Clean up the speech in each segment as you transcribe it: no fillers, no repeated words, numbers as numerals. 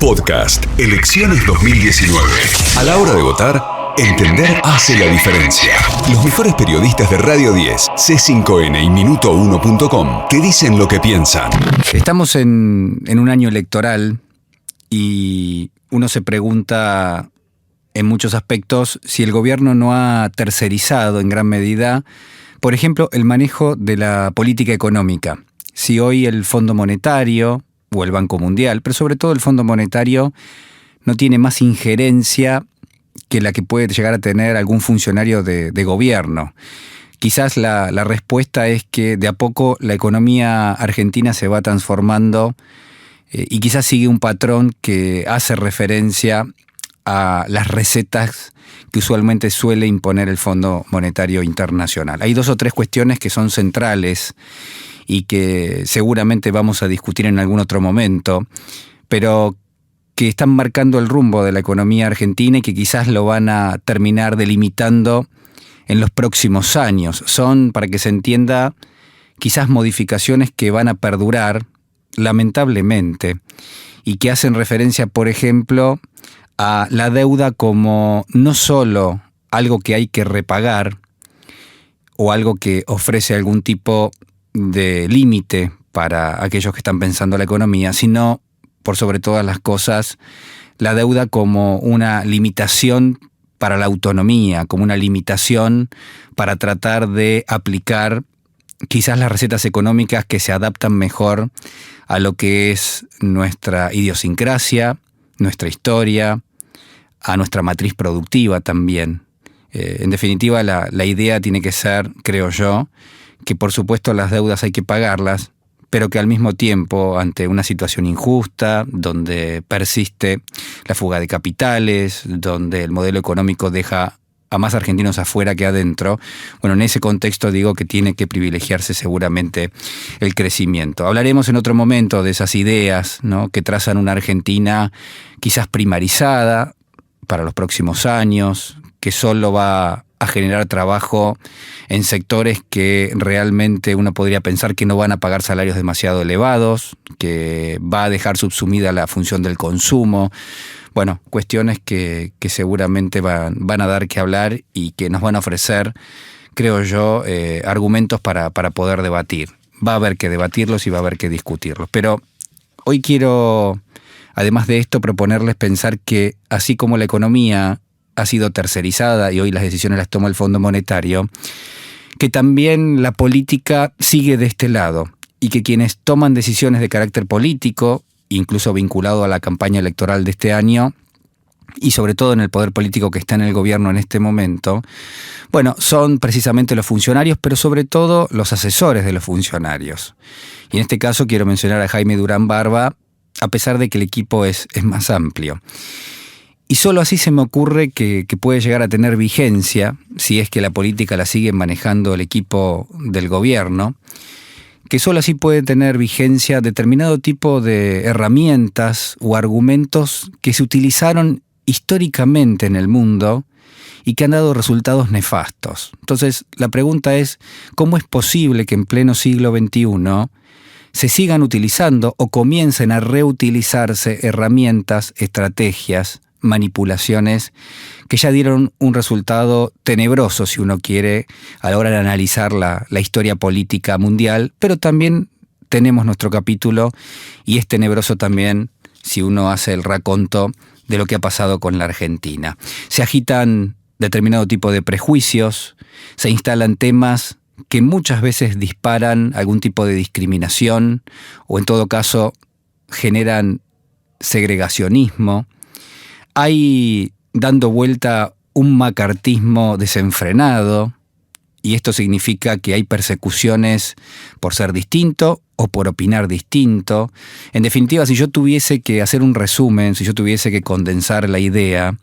Podcast Elecciones 2019. A la hora de votar, entender hace la diferencia. Los mejores periodistas de Radio 10, C5N y Minuto1.com te dicen lo que piensan. Estamos en un año electoral y uno se pregunta en muchos aspectos si el gobierno no ha tercerizado en gran medida, por ejemplo, el manejo de la política económica. Si hoy el Fondo Monetario o el Banco Mundial, pero sobre todo el Fondo Monetario, no tiene más injerencia que la que puede llegar a tener algún funcionario de gobierno. Quizás la respuesta es que de a poco la economía argentina se va transformando y quizás sigue un patrón que hace referencia a las recetas que usualmente suele imponer el Fondo Monetario Internacional. Hay dos o tres cuestiones que son centrales y que seguramente vamos a discutir en algún otro momento, pero que están marcando el rumbo de la economía argentina y que quizás lo van a terminar delimitando en los próximos años. Son, para que se entienda, quizás modificaciones que van a perdurar, lamentablemente, y que hacen referencia, por ejemplo, a la deuda como no solo algo que hay que repagar o algo que ofrece algún tipo de límite para aquellos que están pensando la economía, sino, por sobre todas las cosas, la deuda como una limitación para la autonomía, como una limitación para tratar de aplicar quizás las recetas económicas que se adaptan mejor a lo que es nuestra idiosincrasia, nuestra historia, a nuestra matriz productiva también. En definitiva, la idea tiene que ser, creo yo, que por supuesto las deudas hay que pagarlas, pero que al mismo tiempo, ante una situación injusta, donde persiste la fuga de capitales, donde el modelo económico deja a más argentinos afuera que adentro, bueno, en ese contexto digo que tiene que privilegiarse seguramente el crecimiento. Hablaremos en otro momento de esas ideas, ¿no?, que trazan una Argentina quizás primarizada para los próximos años, que solo va a generar trabajo en sectores que realmente uno podría pensar que no van a pagar salarios demasiado elevados, que va a dejar subsumida la función del consumo. Bueno, cuestiones que seguramente van a dar que hablar y que nos van a ofrecer, creo yo, argumentos para poder debatir. Va a haber que debatirlos y va a haber que discutirlos. Pero hoy quiero, además de esto, proponerles pensar que así como la economía ha sido tercerizada y hoy las decisiones las toma el Fondo Monetario, que también la política sigue de este lado y que quienes toman decisiones de carácter político, incluso vinculado a la campaña electoral de este año, y sobre todo en el poder político que está en el gobierno en este momento, bueno, son precisamente los funcionarios, pero sobre todo los asesores de los funcionarios. Y en este caso quiero mencionar a Jaime Durán Barba, a pesar de que el equipo es más amplio. Y solo así se me ocurre que puede llegar a tener vigencia, si es que la política la sigue manejando el equipo del gobierno, que solo así puede tener vigencia determinado tipo de herramientas o argumentos que se utilizaron históricamente en el mundo y que han dado resultados nefastos. Entonces, la pregunta es, ¿cómo es posible que en pleno siglo XXI se sigan utilizando o comiencen a reutilizarse herramientas, estrategias, manipulaciones que ya dieron un resultado tenebroso, si uno quiere, a la hora de analizar la historia política mundial, pero también tenemos nuestro capítulo y es tenebroso también si uno hace el raconto de lo que ha pasado con la Argentina. Se agitan determinado tipo de prejuicios, se instalan temas que muchas veces disparan algún tipo de discriminación o en todo caso generan segregacionismo. Hay dando vuelta un macartismo desenfrenado y esto significa que hay persecuciones por ser distinto o por opinar distinto. En definitiva, si yo tuviese que hacer un resumen, si yo tuviese que condensar la idea,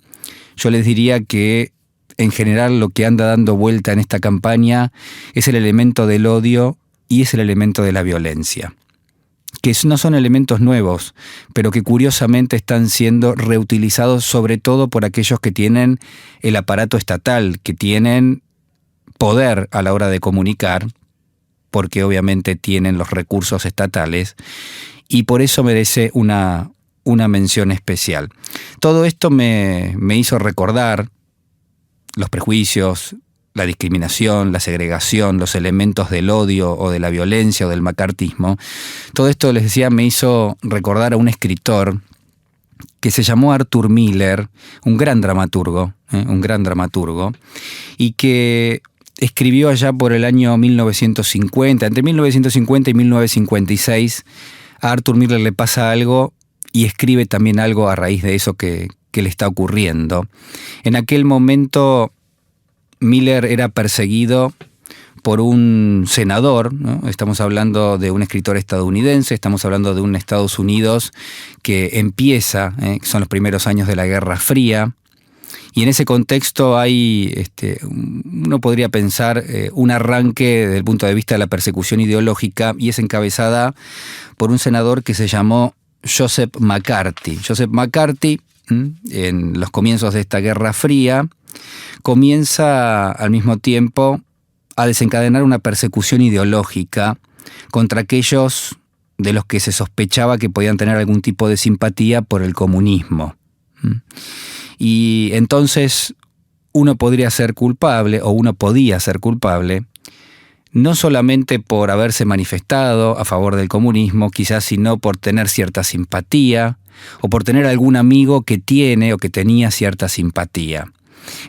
yo les diría que en general lo que anda dando vuelta en esta campaña es el elemento del odio y es el elemento de la violencia, que no son elementos nuevos, pero que curiosamente están siendo reutilizados sobre todo por aquellos que tienen el aparato estatal, que tienen poder a la hora de comunicar, porque obviamente tienen los recursos estatales, y por eso merece una una mención especial. Todo esto me hizo recordar los prejuicios, la discriminación, la segregación, los elementos del odio o de la violencia o del macartismo. Todo esto, les decía, me hizo recordar a un escritor que se llamó Arthur Miller, un gran dramaturgo, y que escribió allá por el año 1950, entre 1950 y 1956, a Arthur Miller le pasa algo y escribe también algo a raíz de eso que le está ocurriendo. En aquel momento Miller era perseguido por un senador, ¿no? Estamos hablando de un escritor estadounidense, estamos hablando de un Estados Unidos que empieza, son los primeros años de la Guerra Fría, y en ese contexto hay, uno podría pensar, un arranque desde el punto de vista de la persecución ideológica, y es encabezada por un senador que se llamó Joseph McCarthy. Joseph McCarthy, en los comienzos de esta Guerra Fría, comienza al mismo tiempo a desencadenar una persecución ideológica contra aquellos de los que se sospechaba que podían tener algún tipo de simpatía por el comunismo. Y entonces uno podría ser culpable, o uno podía ser culpable, no solamente por haberse manifestado a favor del comunismo, quizás, sino por tener cierta simpatía, o por tener algún amigo que tiene o que tenía cierta simpatía.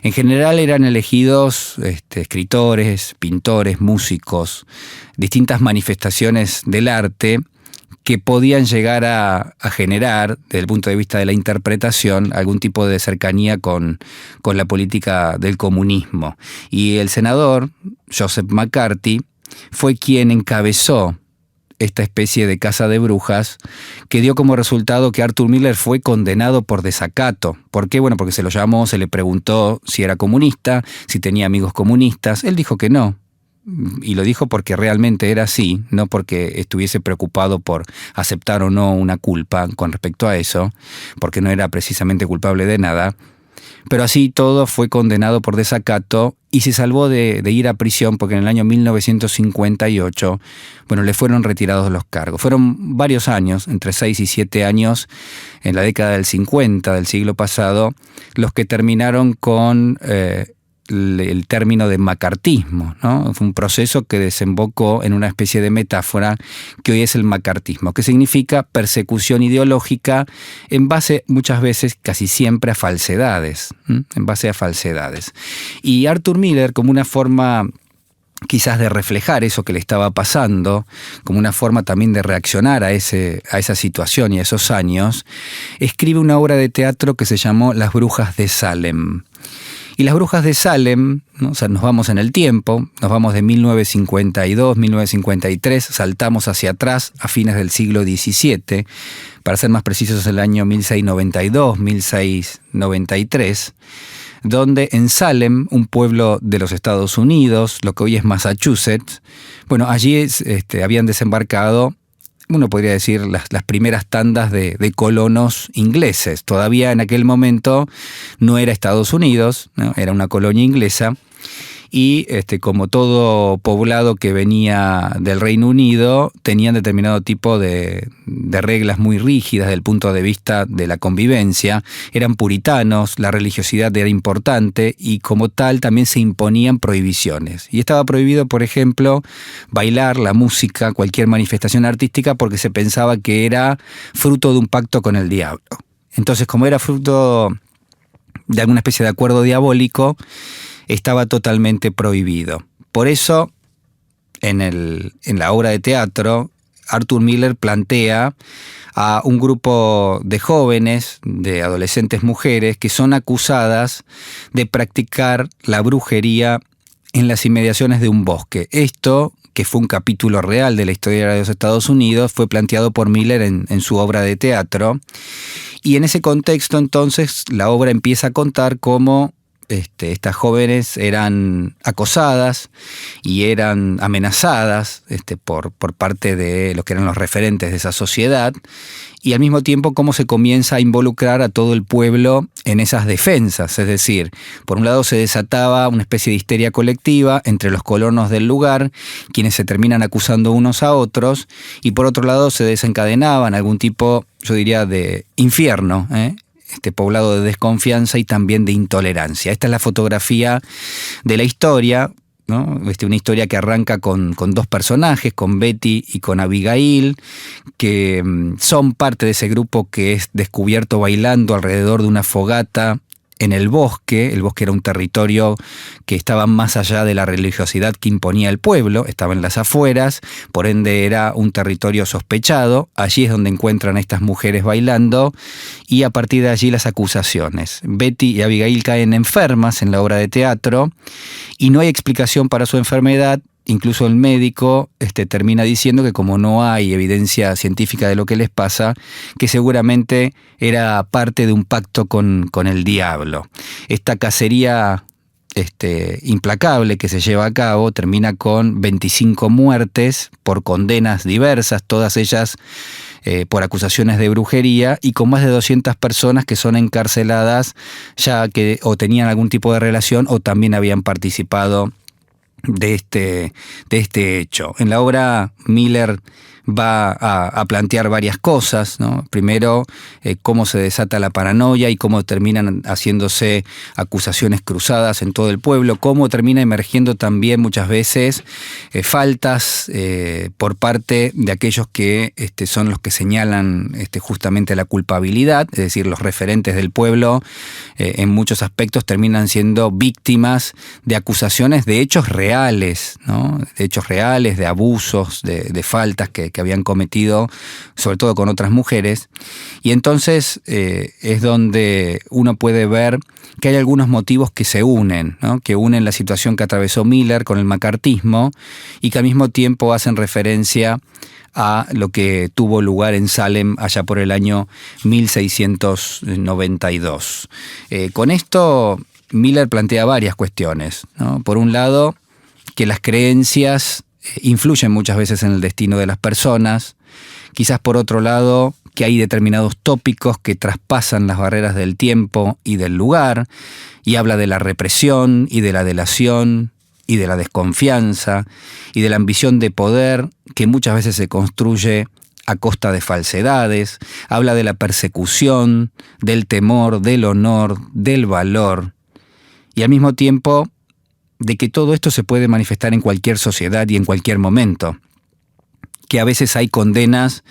En general eran elegidos escritores, pintores, músicos, distintas manifestaciones del arte que podían llegar a generar, desde el punto de vista de la interpretación, algún tipo de cercanía con la política del comunismo. Y el senador, Joseph McCarthy, fue quien encabezó esta especie de caza de brujas que dio como resultado que Arthur Miller fue condenado por desacato. ¿Por qué? Bueno, porque se lo llamó, se le preguntó si era comunista, si tenía amigos comunistas. Él dijo que no. Y lo dijo porque realmente era así, no porque estuviese preocupado por aceptar o no una culpa con respecto a eso, porque no era precisamente culpable de nada. Pero así todo fue condenado por desacato y se salvó de ir a prisión porque en el año 1958, le fueron retirados los cargos. Fueron varios años, entre 6 y 7 años, en la década del 50 del siglo pasado, los que terminaron con el término de macartismo, ¿no? Fue un proceso que desembocó en una especie de metáfora que hoy es el macartismo, que significa persecución ideológica en base muchas veces, casi siempre, a falsedades, en base a falsedades. Y Arthur Miller, como una forma quizás de reflejar eso que le estaba pasando, como una forma también de reaccionar a esa situación y a esos años, escribe una obra de teatro que se llamó Las Brujas de Salem. Y Las Brujas de Salem, ¿no? O sea, nos vamos en el tiempo, nos vamos de 1952, 1953, saltamos hacia atrás a fines del siglo XVII, para ser más precisos el año 1692, 1693, donde en Salem, un pueblo de los Estados Unidos, lo que hoy es Massachusetts, allí habían desembarcado, uno podría decir, las primeras tandas de colonos ingleses. Todavía en aquel momento no era Estados Unidos, ¿no? Era una colonia inglesa. Y como todo poblado que venía del Reino Unido, tenían determinado tipo de reglas muy rígidas desde el punto de vista de la convivencia. Eran puritanos, la religiosidad era importante y como tal también se imponían prohibiciones. Y estaba prohibido, por ejemplo, bailar, la música, cualquier manifestación artística, porque se pensaba que era fruto de un pacto con el diablo. Entonces, como era fruto de alguna especie de acuerdo diabólico, estaba totalmente prohibido. Por eso, en la obra de teatro, Arthur Miller plantea a un grupo de jóvenes, de adolescentes mujeres, que son acusadas de practicar la brujería en las inmediaciones de un bosque. Esto, que fue un capítulo real de la historia de los Estados Unidos, fue planteado por Miller en su obra de teatro. Y en ese contexto, entonces, la obra empieza a contar cómo estas jóvenes eran acosadas y eran amenazadas por parte de los que eran los referentes de esa sociedad, y al mismo tiempo cómo se comienza a involucrar a todo el pueblo en esas defensas. Es decir, por un lado se desataba una especie de histeria colectiva entre los colonos del lugar, quienes se terminan acusando unos a otros, y por otro lado se desencadenaban algún tipo, yo diría, de infierno, poblado de desconfianza y también de intolerancia. Esta es la fotografía de la historia, ¿no? Una historia que arranca con dos personajes, con Betty y con Abigail, que son parte de ese grupo que es descubierto bailando alrededor de una fogata en el bosque. El bosque era un territorio que estaba más allá de la religiosidad que imponía el pueblo, estaba en las afueras, por ende era un territorio sospechado. Allí es donde encuentran a estas mujeres bailando y a partir de allí las acusaciones. Betty y Abigail caen enfermas en la obra de teatro y no hay explicación para su enfermedad. Incluso el médico termina diciendo que como no hay evidencia científica de lo que les pasa, que seguramente era parte de un pacto con el diablo. Esta cacería implacable que se lleva a cabo termina con 25 muertes por condenas diversas, todas ellas por acusaciones de brujería, y con más de 200 personas que son encarceladas ya que o tenían algún tipo de relación o también habían participado de este hecho. En la obra Miller va a plantear varias cosas, ¿no? Primero, cómo se desata la paranoia y cómo terminan haciéndose acusaciones cruzadas en todo el pueblo, cómo termina emergiendo también muchas veces faltas por parte de aquellos que son los que señalan justamente la culpabilidad, es decir, los referentes del pueblo en muchos aspectos terminan siendo víctimas de acusaciones de hechos reales, ¿no? De hechos reales, de abusos, de faltas que habían cometido, sobre todo con otras mujeres. Y entonces es donde uno puede ver que hay algunos motivos que se unen, ¿no? Que unen la situación que atravesó Miller con el macartismo y que al mismo tiempo hacen referencia a lo que tuvo lugar en Salem allá por el año 1692. Con esto Miller plantea varias cuestiones, ¿no? Por un lado, que las creencias influyen muchas veces en el destino de las personas. Quizás por otro lado, que hay determinados tópicos que traspasan las barreras del tiempo y del lugar, y habla de la represión y de la delación y de la desconfianza y de la ambición de poder que muchas veces se construye a costa de falsedades. Habla de la persecución, del temor, del honor, del valor, y al mismo tiempo de que todo esto se puede manifestar en cualquier sociedad y en cualquier momento, que a veces hay condenas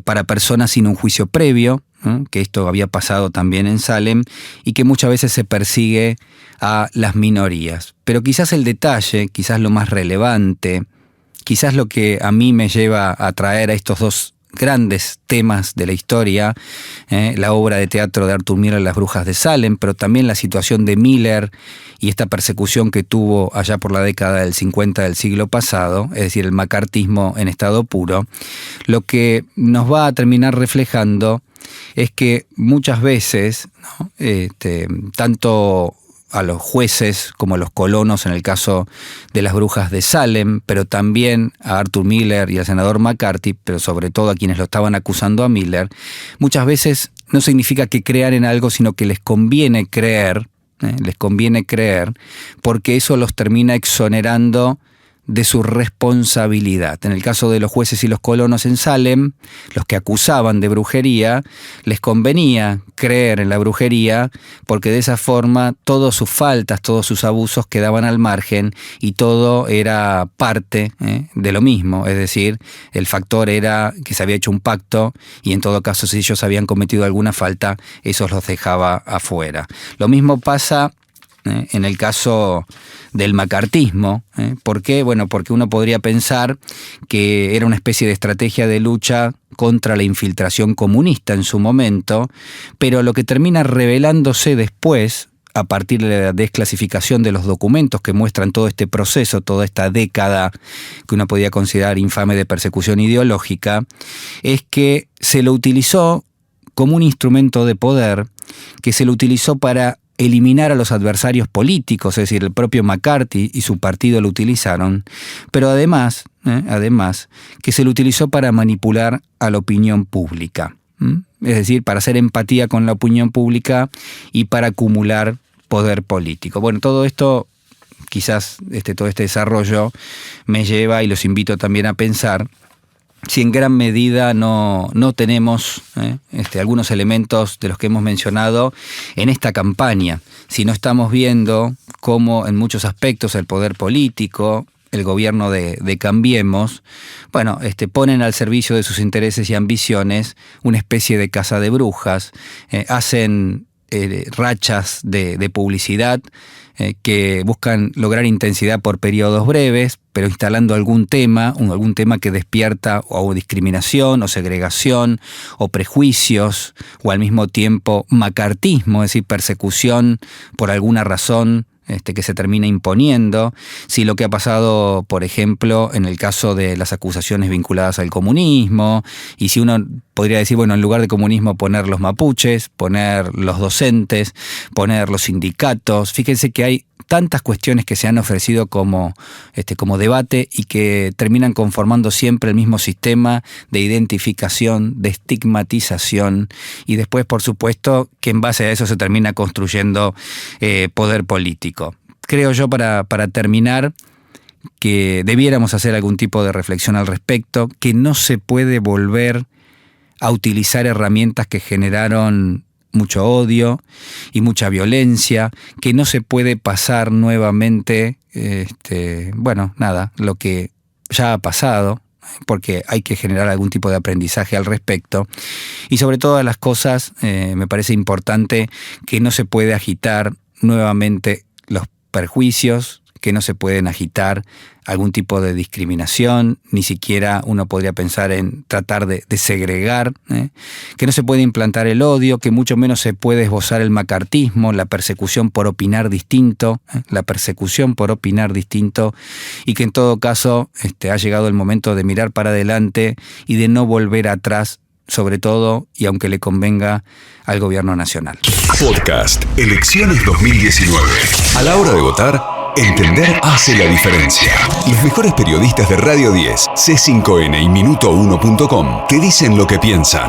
para personas sin un juicio previo, ¿no? Que esto había pasado también en Salem, y que muchas veces se persigue a las minorías. Pero quizás el detalle, quizás lo más relevante, quizás lo que a mí me lleva a traer a estos dos grandes temas de la historia, la obra de teatro de Arthur Miller, Las Brujas de Salem, pero también la situación de Miller y esta persecución que tuvo allá por la década del 50 del siglo pasado, es decir, el macartismo en estado puro. Lo que nos va a terminar reflejando es que muchas veces, ¿no? Tanto a los jueces como a los colonos en el caso de Las Brujas de Salem, pero también a Arthur Miller y al senador McCarthy, pero sobre todo a quienes lo estaban acusando a Miller, muchas veces no significa que crean en algo, sino que les conviene creer, porque eso los termina exonerando de su responsabilidad. En el caso de los jueces y los colonos en Salem, los que acusaban de brujería, les convenía creer en la brujería porque de esa forma todas sus faltas, todos sus abusos quedaban al margen y todo era parte de lo mismo. Es decir, el factor era que se había hecho un pacto y en todo caso si ellos habían cometido alguna falta, eso los dejaba afuera. Lo mismo pasa en el caso del macartismo. ¿Por qué? Bueno, porque uno podría pensar que era una especie de estrategia de lucha contra la infiltración comunista en su momento, pero lo que termina revelándose después, a partir de la desclasificación de los documentos que muestran todo este proceso, toda esta década que uno podía considerar infame de persecución ideológica, es que se lo utilizó como un instrumento de poder, que se lo utilizó para eliminar a los adversarios políticos, es decir, el propio McCarthy y su partido lo utilizaron, pero además que se lo utilizó para manipular a la opinión pública, es decir, para hacer empatía con la opinión pública y para acumular poder político. Bueno, todo esto, quizás todo este desarrollo me lleva, y los invito también a pensar, si en gran medida no tenemos algunos elementos de los que hemos mencionado en esta campaña, si no estamos viendo cómo en muchos aspectos el poder político, el gobierno de Cambiemos, ponen al servicio de sus intereses y ambiciones una especie de caza de brujas, hacen rachas de publicidad que buscan lograr intensidad por periodos breves, pero instalando algún tema que despierta o discriminación, o segregación, o prejuicios, o al mismo tiempo macartismo, es decir, persecución por alguna razón que se termina imponiendo. Si lo que ha pasado, por ejemplo, en el caso de las acusaciones vinculadas al comunismo, y si uno podría decir, en lugar de comunismo poner los mapuches, poner los docentes, poner los sindicatos. Fíjense que hay tantas cuestiones que se han ofrecido como debate y que terminan conformando siempre el mismo sistema de identificación, de estigmatización, y después, por supuesto, que en base a eso se termina construyendo poder político. Creo yo, para terminar, que debiéramos hacer algún tipo de reflexión al respecto, que no se puede volver a utilizar herramientas que generaron mucho odio y mucha violencia, que no se puede pasar nuevamente, lo que ya ha pasado, porque hay que generar algún tipo de aprendizaje al respecto. Y sobre todas las cosas, me parece importante que no se puede agitar nuevamente los perjuicios, que no se pueden agitar algún tipo de discriminación, ni siquiera uno podría pensar en tratar de segregar, que no se puede implantar el odio, que mucho menos se puede esbozar el macartismo, la persecución por opinar distinto, y que en todo caso ha llegado el momento de mirar para adelante y de no volver atrás, sobre todo, y aunque le convenga, al gobierno nacional. Podcast Elecciones 2019. A la hora de votar, entender hace la diferencia. Los mejores periodistas de Radio 10, C5N y Minuto1.com te dicen lo que piensan.